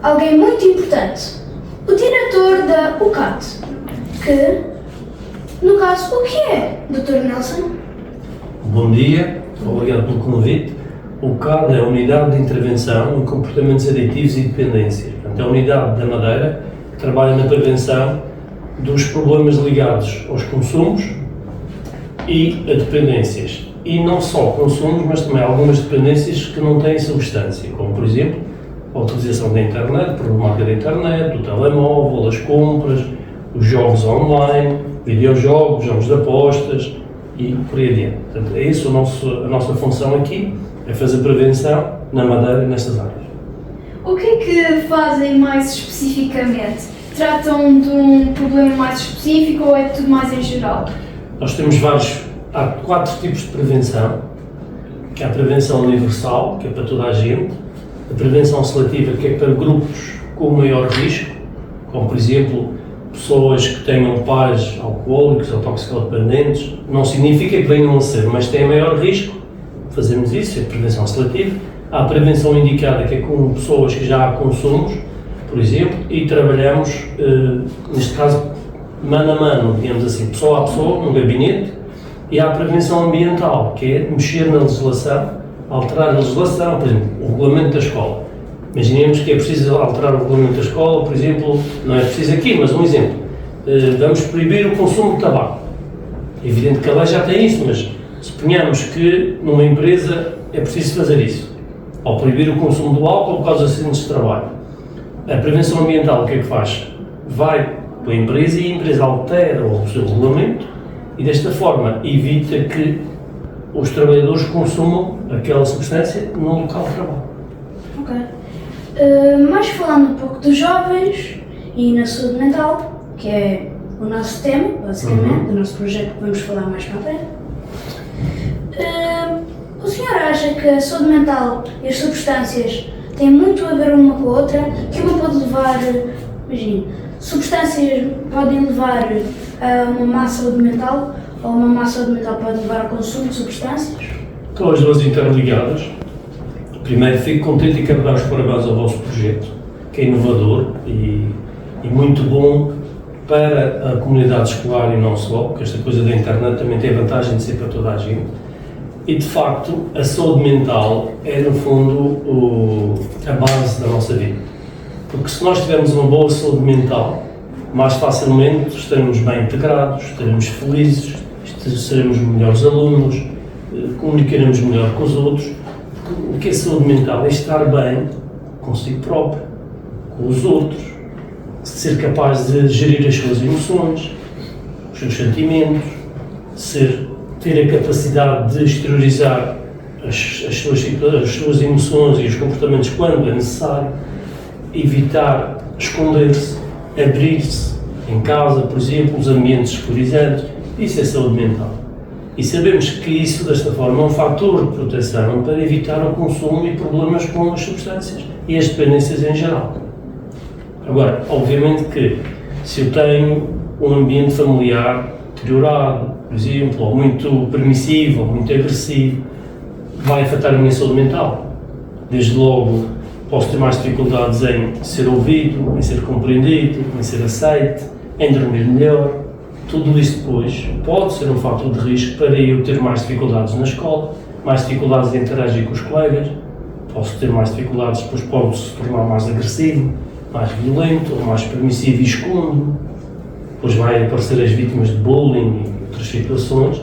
alguém muito importante, o diretor da UCAT, que, no caso, o que é, Dr. Nelson? Bom dia, obrigado pelo convite. O CAD é a Unidade de Intervenção em Comportamentos Aditivos e Dependências. Portanto, é a unidade da Madeira que trabalha na prevenção dos problemas ligados aos consumos e a dependências. E não só consumos, mas também algumas dependências que não têm substância, como, por exemplo, a utilização da internet, a problemática da internet, do telemóvel, as compras, os jogos online, videojogos, jogos de apostas e por aí adiante. Portanto, é isso a nossa função aqui, é fazer prevenção na Madeira e nestas áreas. O que é que fazem mais especificamente? Tratam de um problema mais específico ou é tudo mais em geral? Nós temos há 4 tipos de prevenção, que é a prevenção universal, que é para toda a gente, a prevenção seletiva, que é para grupos com maior risco, como por exemplo, pessoas que tenham pais alcoólicos ou toxicodependentes, não significa que venham a ser, mas têm maior risco, fazemos isso, é prevenção seletiva. Há a prevenção indicada, que é com pessoas que já há consumos, por exemplo, e trabalhamos, neste caso, mano a mano, digamos assim, pessoa a pessoa, num gabinete, e há a prevenção ambiental, que é mexer na legislação, alterar a legislação, por exemplo, o regulamento da escola. Imaginemos que é preciso alterar o regulamento da escola, por exemplo, não é preciso aqui, mas um exemplo, vamos proibir o consumo de tabaco. É evidente que a lei já tem isso, mas suponhamos que numa empresa é preciso fazer isso, ou proibir o consumo do álcool por causa de acidentes de trabalho. A prevenção ambiental o que é que faz? Vai para a empresa e a empresa altera o seu regulamento e desta forma evita que os trabalhadores consumam aquela substância no local de trabalho. Ok. Mas falando um pouco dos jovens e na saúde mental, que é o nosso tema, basicamente, do nosso projeto que vamos falar mais para a frente. O senhor acha que a saúde mental e as substâncias têm muito a ver uma com a outra, que uma pode levar, imagine, substâncias podem levar a uma má saúde mental, ou uma má saúde mental pode levar ao consumo de substâncias? Estão as duas interligadas. Primeiro, fico contente e quero dar os parabéns ao vosso projeto, que é inovador e muito bom para a comunidade escolar e não só, porque esta coisa da internet também tem a vantagem de ser para toda a gente. E, de facto, a saúde mental é, no fundo, a base da nossa vida. Porque se nós tivermos uma boa saúde mental, mais facilmente estaremos bem integrados, estaremos felizes, seremos melhores alunos, comunicaremos melhor com os outros. O que é saúde mental? É estar bem consigo próprio, com os outros, ser capaz de gerir as suas emoções, os seus sentimentos, ter a capacidade de exteriorizar as suas emoções e os comportamentos quando é necessário, evitar esconder-se, abrir-se em casa, por exemplo, os ambientes escurizantes. Isso é saúde mental. E sabemos que isso, desta forma, é um fator de proteção para evitar o consumo e problemas com as substâncias e as dependências em geral. Agora, obviamente que se eu tenho um ambiente familiar deteriorado, por exemplo, ou muito permissivo, ou muito agressivo, vai afetar a minha saúde mental. Desde logo, posso ter mais dificuldades em ser ouvido, em ser compreendido, em ser aceite, em dormir melhor. Tudo isso depois pode ser um fator de risco para eu ter mais dificuldades na escola, mais dificuldades de interagir com os colegas, posso ter mais dificuldades, depois posso se tornar mais agressivo, mais violento, ou mais permissivo e escondo. Depois vai aparecer as vítimas de bullying e outras situações,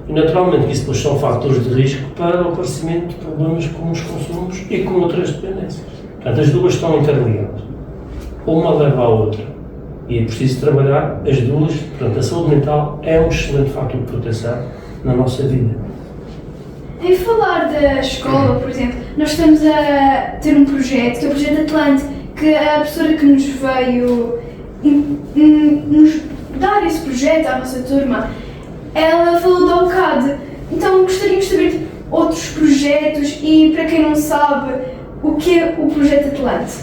e naturalmente isso depois são fatores de risco para o aparecimento de problemas com os consumos e com outras dependências. Portanto, as duas estão interligadas. Uma leva à outra. E é preciso trabalhar as duas. Portanto, a saúde mental é um excelente fator de proteção na nossa vida. Em falar da escola, por exemplo, nós estamos a ter um projeto, que é o Projeto Atlante, que a professora que nos veio nos dar esse projeto à nossa turma, ela falou da UCAD. Então gostaríamos de saber outros projetos e, para quem não sabe, o que é o Projeto Atlante?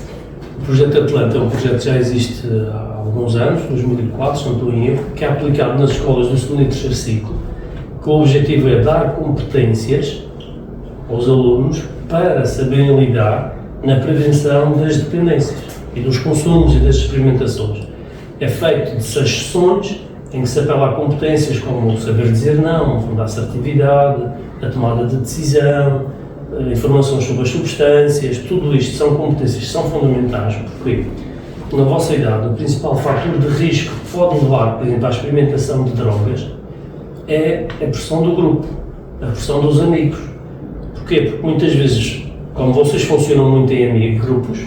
O Projeto Atlante é um projeto que já existe há alguns anos, 2004, se não estou em erro, que é aplicado nas escolas do segundo e terceiro ciclo, que o objetivo é dar competências aos alunos para saberem lidar na prevenção das dependências. e dos consumos e das experimentações. É feito de 6 sessões em que se apela a competências como o saber dizer não, a assertividade, a tomada de decisão, informações sobre as substâncias, tudo isto são competências que são fundamentais. Porquê? Porque na vossa idade, o principal fator de risco que pode levar, por exemplo, à experimentação de drogas é a pressão do grupo, a pressão dos amigos. Porquê? Porque muitas vezes, como vocês funcionam muito em amigos, grupos,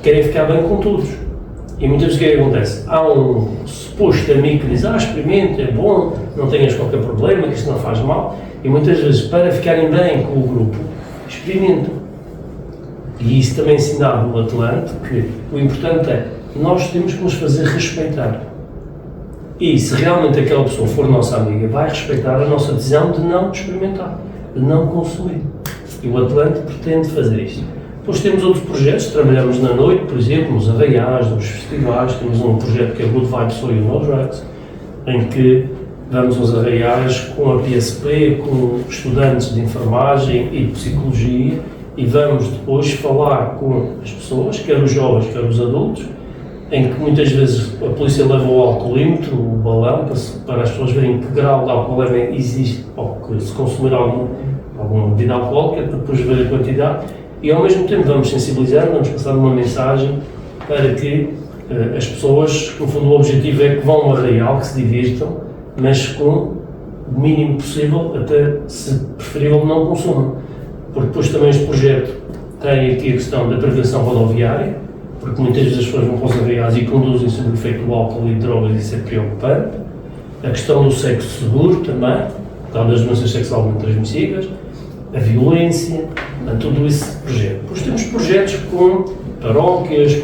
querem ficar bem com todos. E muitas vezes o que é que acontece? Há um suposto amigo que diz, experimenta, é bom, não tenhas qualquer problema, que isto não faz mal. E muitas vezes, para ficarem bem com o grupo, experimentam. E isso também é ensinado no Atlante, que o importante é, nós temos que nos fazer respeitar. E se realmente aquela pessoa for nossa amiga, vai respeitar a nossa decisão de não experimentar, de não consumir. E o Atlante pretende fazer isto. Depois temos outros projetos, trabalhamos na noite, por exemplo, nos arraiais, nos festivais, temos um projeto que é Good Vibes So You No Drugs, em que vamos aos arraiais com a PSP, com estudantes de enfermagem e de psicologia, e vamos depois falar com as pessoas, quer os jovens, quer os adultos, em que muitas vezes a polícia leva o alcoolímetro, o balão, para as pessoas verem que grau de alcoolemia existe, ou que se consumir alguma bebida alcoólica, para depois ver a quantidade. E ao mesmo tempo vamos sensibilizar, vamos passar uma mensagem para que as pessoas, no fundo o objetivo é que vão ao arraial, que se divirtam, mas com o mínimo possível, até se preferível não consumam. Porque depois também este projeto tem aqui a questão da prevenção rodoviária, porque muitas vezes as pessoas vão para os arraiais e conduzem sob o efeito do álcool e de drogas, e isso é preocupante. A questão do sexo seguro também, por causa das doenças sexualmente transmissíveis, a violência, tudo esse projeto. Depois temos projetos com paróquias,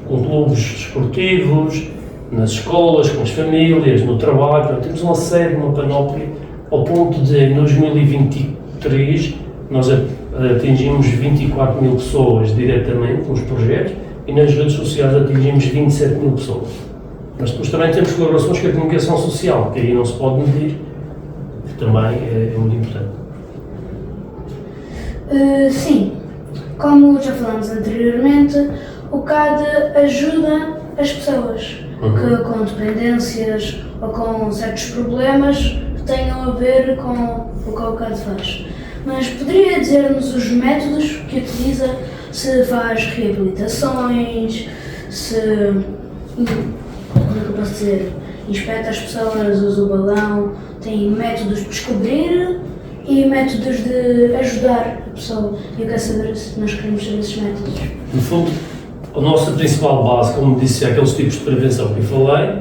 com clubes desportivos, nas escolas, com as famílias, no trabalho. Portanto, temos uma série, uma panóplia, ao ponto de, em 2023, nós atingimos 24 mil pessoas diretamente nos projetos e nas redes sociais atingimos 27 mil pessoas. Mas depois também temos colaborações com a comunicação social, que aí não se pode medir, que também é muito importante. Sim, como já falamos anteriormente, o CAD ajuda as pessoas que com dependências ou com certos problemas que tenham a ver com o que o CAD faz. Mas poderia dizer-nos os métodos que utiliza, se faz reabilitações, se, como é que eu posso dizer, inspeta as pessoas, usa o balão, tem métodos de descobrir e métodos de ajudar a pessoa. Eu quero saber se nós queremos saber esses métodos. No fundo, a nossa principal base, como disse, é aqueles tipos de prevenção que eu falei,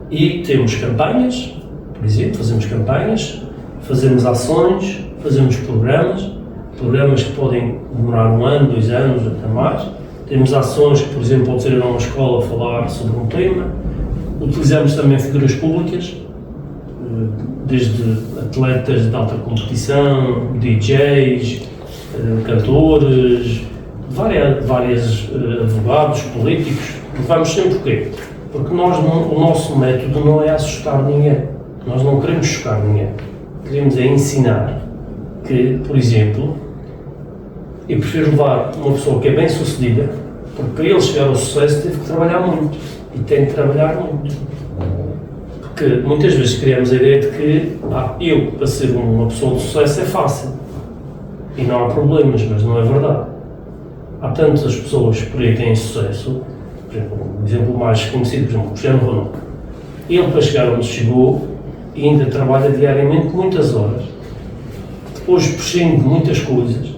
e temos campanhas, por exemplo, fazemos campanhas, fazemos ações, fazemos programas que podem demorar 1 ano, 2 anos, até mais. Temos ações que, por exemplo, pode ser ir a uma escola falar sobre um tema. Utilizamos também figuras públicas, desde atletas de alta competição, DJs, cantores, vários advogados, políticos. Vamos sempre porquê? Porque o nosso método não é assustar ninguém. Nós não queremos chocar ninguém. Queremos é ensinar que, por exemplo, eu prefiro levar uma pessoa que é bem sucedida, porque para ele chegar ao sucesso teve que trabalhar muito. E tem que trabalhar muito. Porque muitas vezes criamos a ideia de que eu, para ser uma pessoa de sucesso, é fácil. E não há problemas, mas não é verdade. Há tantas pessoas por aí que têm sucesso, por exemplo, um exemplo mais conhecido, por exemplo, o Cristiano Ronaldo. Ele, para chegar onde chegou, ainda trabalha diariamente muitas horas, depois prescinde de muitas coisas.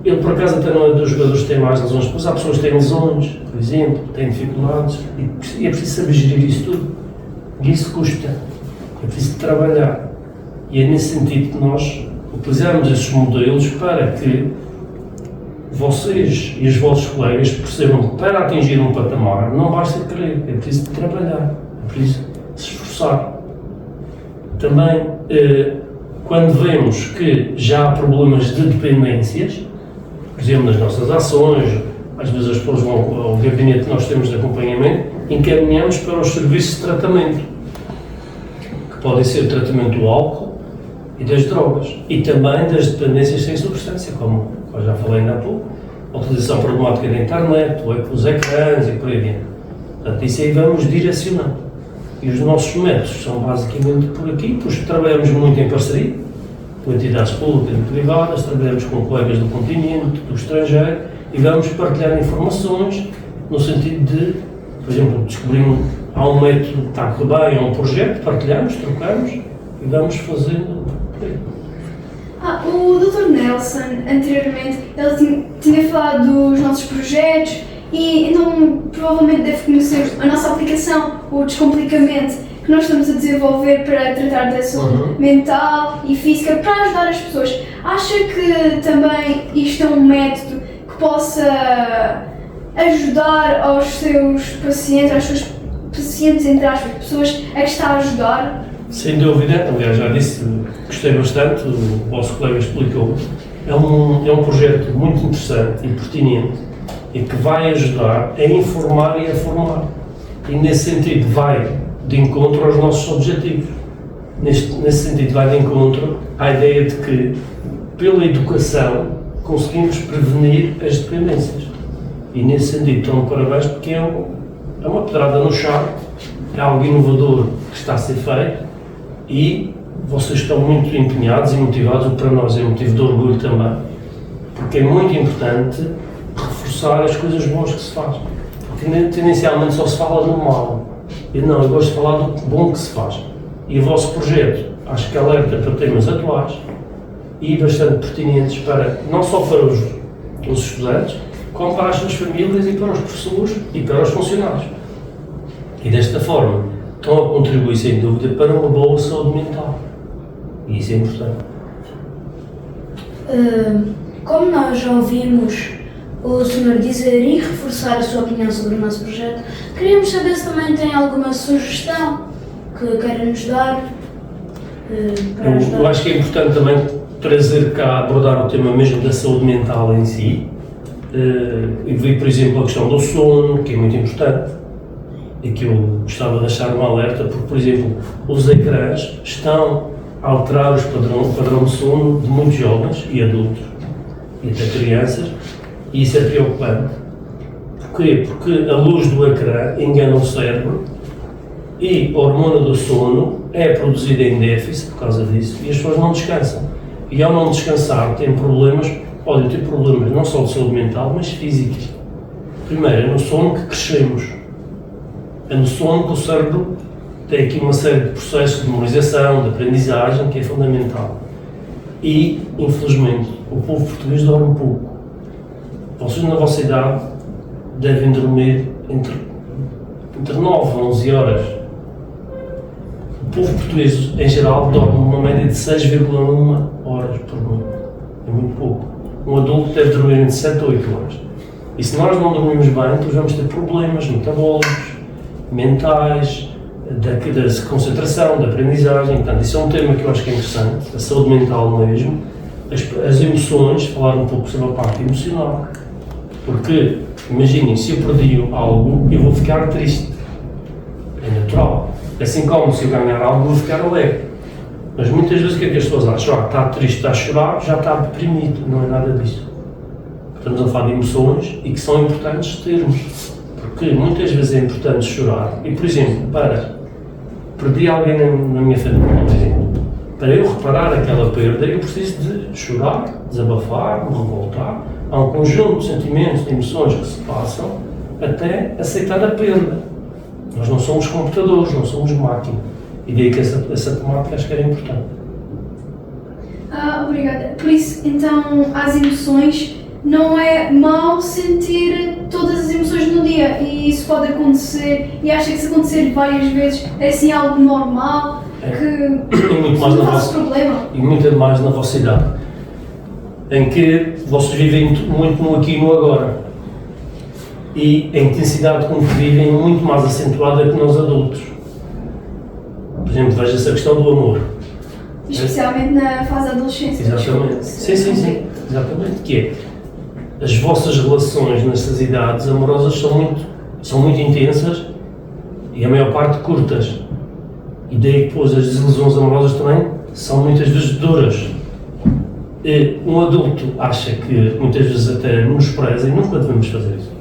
Ele, por acaso, até não é dos jogadores que têm mais lesões, depois há pessoas que têm lesões, por exemplo, têm dificuldades, e é preciso saber gerir isso tudo. E isso custa, é preciso trabalhar. E é nesse sentido que nós utilizamos esses modelos para que vocês e os vossos colegas percebam que para atingir um patamar não basta querer, é preciso trabalhar, é preciso se esforçar. Também, quando vemos que já há problemas de dependências, por exemplo, nas nossas ações, às vezes as pessoas vão ao gabinete que nós temos de acompanhamento, encaminhamos para os serviços de tratamento, que podem ser o tratamento do álcool e das drogas, e também das dependências sem substância, como eu já falei ainda há pouco, a utilização problemática da internet, ou é com os ecrãs e por aí adiante. Portanto, isso aí vamos direcionando. E os nossos métodos são basicamente por aqui, pois trabalhamos muito em parceria, com entidades públicas e privadas, trabalhamos com colegas do continente, do estrangeiro, e vamos partilhar informações no sentido de, por exemplo, descobrimos há um método que está a correr bem, há um projeto, partilhamos, trocamos e vamos fazendo. O Dr. Nelson, anteriormente, ele tinha falado dos nossos projetos e então provavelmente deve conhecer a nossa aplicação, o Descomplicamente, que nós estamos a desenvolver para tratar da saúde mental e física, para ajudar as pessoas. Acha que também isto é um método que possa ajudar aos seus pacientes, aos seus pacientes, entre aspas, pessoas a que está a ajudar? Sem dúvida, aliás, já disse, gostei bastante, o vosso colega explicou. É um projeto muito interessante e pertinente e que vai ajudar a informar e a formar. E nesse sentido vai de encontro aos nossos objetivos. Nesse sentido vai de encontro à ideia de que, pela educação, conseguimos prevenir as dependências. E nesse sentido, estão de parabéns porque é uma pedrada no chão, é algo inovador que está a ser feito e vocês estão muito empenhados e motivados, o que para nós é motivo de orgulho também, porque é muito importante reforçar as coisas boas que se faz. Porque tendencialmente só se fala do mal. Eu gosto de falar do bom que se faz. E o vosso projeto, acho que alerta para temas atuais e bastante pertinentes para, não só para os estudantes, como para as suas famílias e para os professores e para os funcionários. E desta forma, estão a contribuir sem dúvida para uma boa saúde mental. E isso é importante. Como nós já ouvimos o senhor dizer e reforçar a sua opinião sobre o nosso projeto, queríamos saber se também tem alguma sugestão que queira nos dar para ajudar. Eu acho que é importante também trazer cá, abordar o tema mesmo da saúde mental em si. E vi, por exemplo, a questão do sono, que é muito importante, e que eu gostava de deixar uma alerta, porque, por exemplo, os ecrãs estão a alterar o padrão de sono de muitos jovens e adultos, e até crianças, e isso é preocupante. Porquê? Porque a luz do ecrã engana o cérebro e a hormona do sono é produzida em déficit por causa disso, e as pessoas não descansam. E ao não descansar, têm problemas, podem ter problemas não só de saúde mental, mas físicos. Primeiro, é no sono que crescemos. É no sono que o cérebro tem aqui uma série de processos de memorização, de aprendizagem, que é fundamental. E, infelizmente, o povo português dorme pouco. Vocês, na vossa idade, devem dormir entre 9 a 11 horas. O povo português, em geral, dorme uma média de 6,1 horas por noite. É muito pouco. Um adulto deve dormir entre 7 a 8 horas. E se nós não dormimos bem, então vamos ter problemas metabólicos, mentais, de concentração, de aprendizagem. Portanto, isso é um tema que eu acho que é interessante, a saúde mental mesmo, as emoções, falar um pouco sobre a parte emocional. Porque, imaginem, se eu perdi algo, eu vou ficar triste. É natural. Assim como se eu ganhar algo, eu vou ficar alegre. Mas muitas vezes o que é que as pessoas acham? Está triste, está a chorar, já está deprimido. Não é nada disso. Estamos a falar de emoções e que são importantes termos. Porque muitas vezes é importante chorar. E, por exemplo, perdi alguém na minha família, por exemplo. Para eu reparar aquela perda, eu preciso de chorar, desabafar, me revoltar. Há um conjunto de sentimentos, de emoções que se passam até aceitar a perda. Nós não somos computadores, não somos máquina. E daí que essa temática acho que era importante. Obrigada. Por isso, então, as emoções, não é mau sentir todas as emoções no dia. E isso pode acontecer, e acha que se acontecer várias vezes é assim algo normal, que muito mais não faz problema. E muito mais na vossa idade, em que vocês vivem muito no aqui e no agora. E a intensidade com que vivem é muito mais acentuada que nós adultos. Por exemplo, veja-se a questão do amor. Especialmente na fase da adolescência. Exatamente. Sim. Exatamente. Que é, as vossas relações nessas idades amorosas são muito intensas e a maior parte curtas. E daí depois as desilusões amorosas também são muitas vezes duras. Um adulto acha que muitas vezes até nos preza e nunca devemos fazer isso,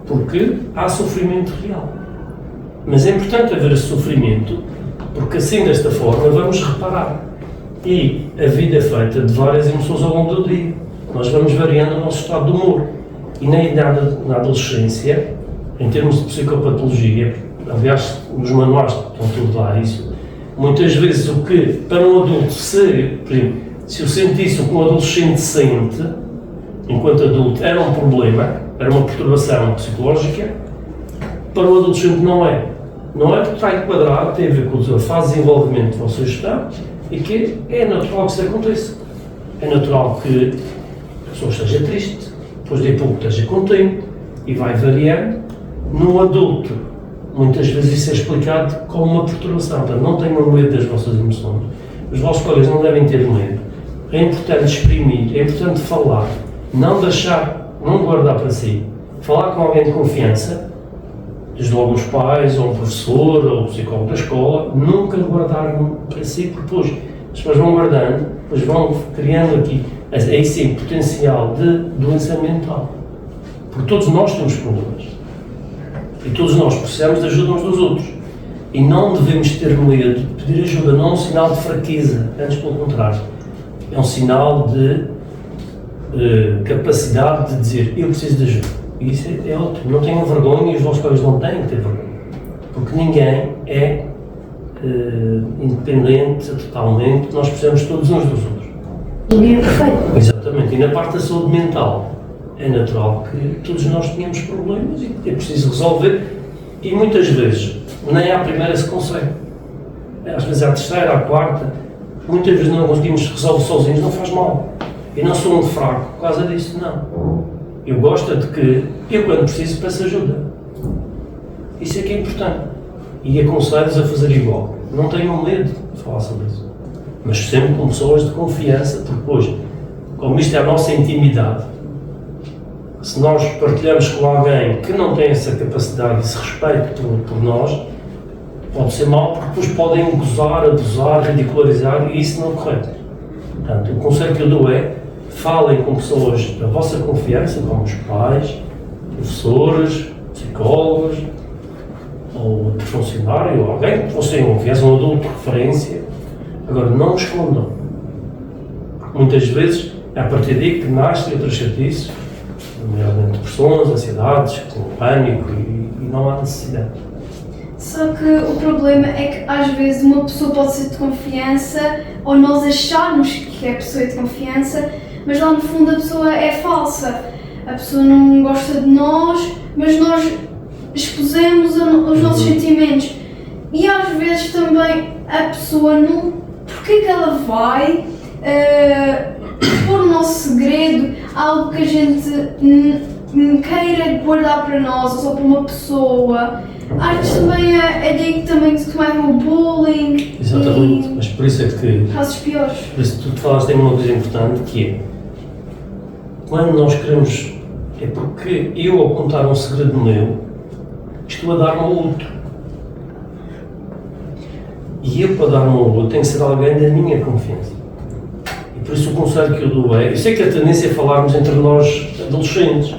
porque há sofrimento real. Mas é importante haver esse sofrimento, porque assim, desta forma, vamos reparar. E a vida é feita de várias emoções ao longo do dia. Nós vamos variando o nosso estado de humor. E na adolescência, em termos de psicopatologia, aliás, nos manuais estão tudo lá isso, muitas vezes o que, para um adulto, por exemplo, se eu sentisse o que um adolescente sente, enquanto adulto, era um problema, era uma perturbação psicológica, para o adolescente não é. Não é porque está enquadrado, tem a ver com a fase de desenvolvimento que vocês estão e que é natural que isso aconteça. É natural que a pessoa esteja triste, depois de pouco esteja contente e vai variando. No adulto, muitas vezes isso é explicado como uma perturbação. Portanto, não tenham medo das vossas emoções. Os vossos colegas não devem ter medo. É importante exprimir, é importante falar, não deixar, não guardar para si. Falar com alguém de confiança, desde logo os pais, ou um professor, ou o psicólogo da escola, nunca guardar para si, porque depois as pessoas vão guardando, depois vão criando aqui, aí sim, potencial de doença mental. Porque todos nós temos problemas. E todos nós precisamos de ajuda uns dos outros. E não devemos ter medo de pedir ajuda, não é um sinal de fraqueza, antes pelo contrário. É um sinal de capacidade de dizer, eu preciso de ajuda. E isso é ótimo. Não tenham vergonha e os vossos colegas não têm que ter vergonha. Porque ninguém é independente totalmente, nós precisamos todos uns dos outros. Ninguém é perfeito. Exatamente. E na parte da saúde mental, é natural que todos nós tenhamos problemas e é preciso resolver. E muitas vezes, nem à primeira se consegue. Às vezes à terceira, à quarta, muitas vezes não conseguimos resolver sozinhos, não faz mal. E não sou muito fraco por causa disso, não. Eu gosto de que, eu quando preciso, peço ajuda. Isso é que é importante. E aconselho-vos a fazer igual. Não tenham medo de falar sobre isso. Mas sempre com pessoas de confiança, porque depois, como isto é a nossa intimidade, se nós partilhamos com alguém que não tem essa capacidade, esse respeito por nós, pode ser mau, porque depois podem gozar, abusar, ridicularizar, e isso não é correto. Portanto, o conselho que eu dou é, falem com pessoas da vossa confiança, como os pais, professores, psicólogos, ou outro funcionário, ou alguém que vocês tenham confiança, um adulto de referência. Agora, não escondam. Muitas vezes, é a partir daí que nascem outras chatices, nomeadamente depressões, ansiedades, com pânico, e não há necessidade. Só que o problema é que às vezes uma pessoa pode ser de confiança, ou nós acharmos que é pessoa de confiança, mas lá no fundo a pessoa é falsa. A pessoa não gosta de nós, mas nós expusemos os nossos sentimentos. E às vezes também a pessoa não... Porquê que ela vai expor o nosso segredo, algo que a gente queira guardar para nós, ou só para uma pessoa? Às vezes também é daí que também se começa o bullying. Exatamente, mas por isso é que... Casos piores. Por isso tu falaste tem uma coisa importante, que é, quando nós queremos, é porque eu, ao contar um segredo meu, estou a dar-me ao outro. E eu, para dar-me ao outro, tenho que ser alguém da minha confiança. E por isso o conselho que eu dou é, eu sei que a tendência é falarmos entre nós adolescentes.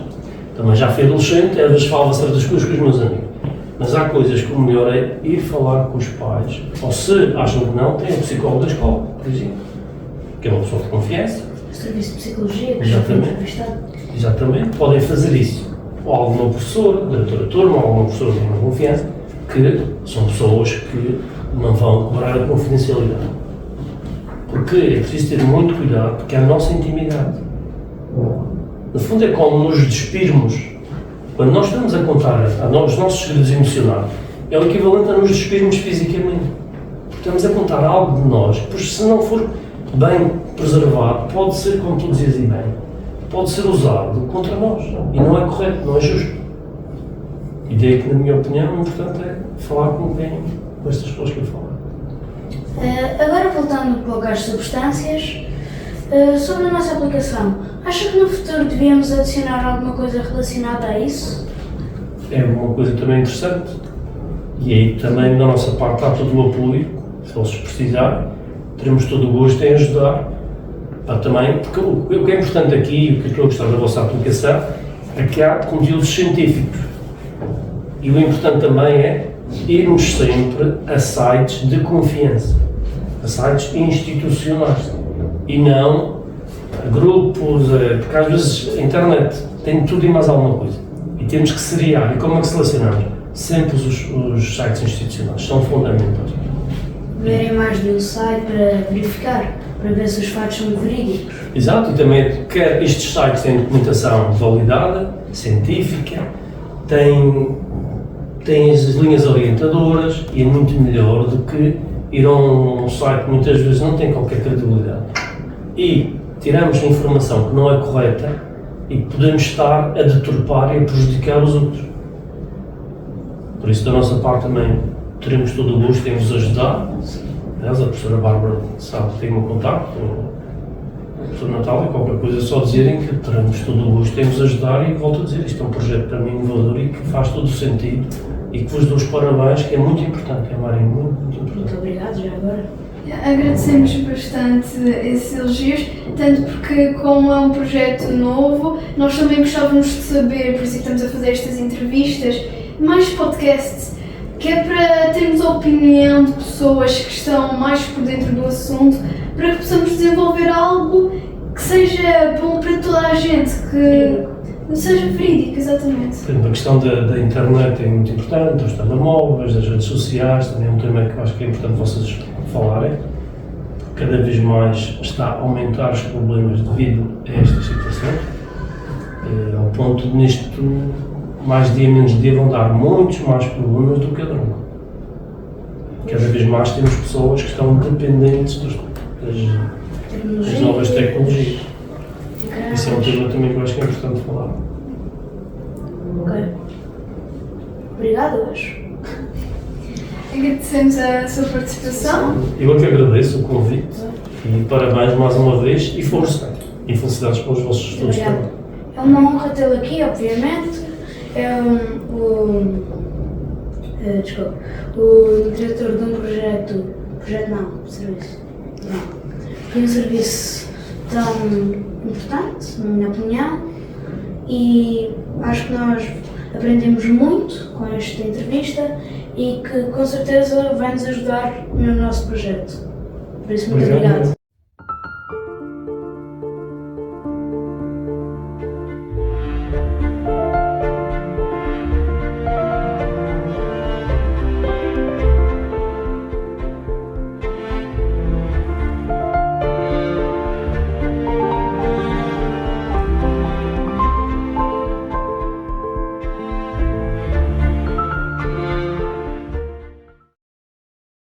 Também já fui adolescente, às vezes falo certas coisas com os meus amigos. Mas há coisas que o melhor é ir falar com os pais, ou se acham que não, tem o psicólogo da escola, por exemplo, que é uma pessoa de confiança. O serviço de psicologia, que já foi entrevistado. Exatamente, podem fazer isso. Ou alguma professora, diretora de turma, ou alguma professora de uma confiança, que são pessoas que não vão quebrar a confidencialidade. Porque é preciso ter muito cuidado, porque é a nossa intimidade. No fundo é como nos despirmos. Quando nós estamos a contar os nossos segredos emocionais, é o equivalente a nos despirmos fisicamente. Porque estamos a contar algo de nós, pois se não for bem preservado, pode ser, como tu dizias bem, pode ser usado contra nós. E não é correto, não é justo. E daí que, na minha opinião, o importante é falar com quem, com estas pessoas que eu falo. Agora voltando um pouco às substâncias, sobre a nossa aplicação, acha que no futuro devíamos adicionar alguma coisa relacionada a isso? É uma coisa também interessante. E aí também da nossa parte há todo o apoio, se vocês precisarem, teremos todo o gosto em ajudar Também, porque o que é importante aqui, o que eu estou a gostar da vossa aplicação, é que há conteúdos científicos. E o importante também é irmos sempre a sites de confiança, a sites institucionais, e não a grupos, porque às vezes a internet tem tudo e mais alguma coisa. E temos que seriar. E como é que selecionamos? Sempre os sites institucionais são fundamentais. Verem mais de um site para verificar, para ver se os fatos são verídicos. Exato, e também quer estes sites têm documentação validada, científica, têm as linhas orientadoras e é muito melhor do que ir a um site que muitas vezes não tem qualquer credibilidade. E tiramos informação que não é correta e podemos estar a deturpar e a prejudicar os outros. Por isso, da nossa parte também teremos todo o gosto em vos ajudar. Aliás, a professora Bárbara sabe que tem o meu contacto, a professora Natália, qualquer coisa é só dizerem que teremos todo o gosto em vos ajudar e volto a dizer, isto é um projeto para mim inovador e que faz todo o sentido e que vos dou os parabéns, que é muito importante, é uma área muito importante. Muito obrigado, já agora. Agradecemos bastante esses elogios, tanto porque, como é um projeto novo, nós também gostávamos de saber, por isso é que estamos a fazer estas entrevistas, mais podcasts, que é para termos a opinião de pessoas que estão mais por dentro do assunto, para que possamos desenvolver algo que seja bom para toda a gente, que seja verídico, exatamente. A questão da internet é muito importante, dos telemóveis, das redes sociais, também é um tema que eu acho que é importante vocês falarem. Cada vez mais está a aumentar os problemas devido a estas situações, ao ponto de nisto, mais dia menos dia, vão dar muitos mais problemas do que a droga. Cada vez mais temos pessoas que estão dependentes das novas tecnologias. Isso é um tema também que eu acho que é importante falar. Ok. Obrigado, acho. Agradecemos a sua participação. Eu é que agradeço o convite e parabéns mais uma vez e força. E felicidades para os vossos estudos também. Obrigado. É uma honra tê-lo aqui, obviamente. É o diretor de um projeto não, serviço. Não. De um serviço tão importante, na minha opinião, e acho que nós aprendemos muito com esta entrevista e que com certeza vai nos ajudar no nosso projeto. Por isso, muito obrigado.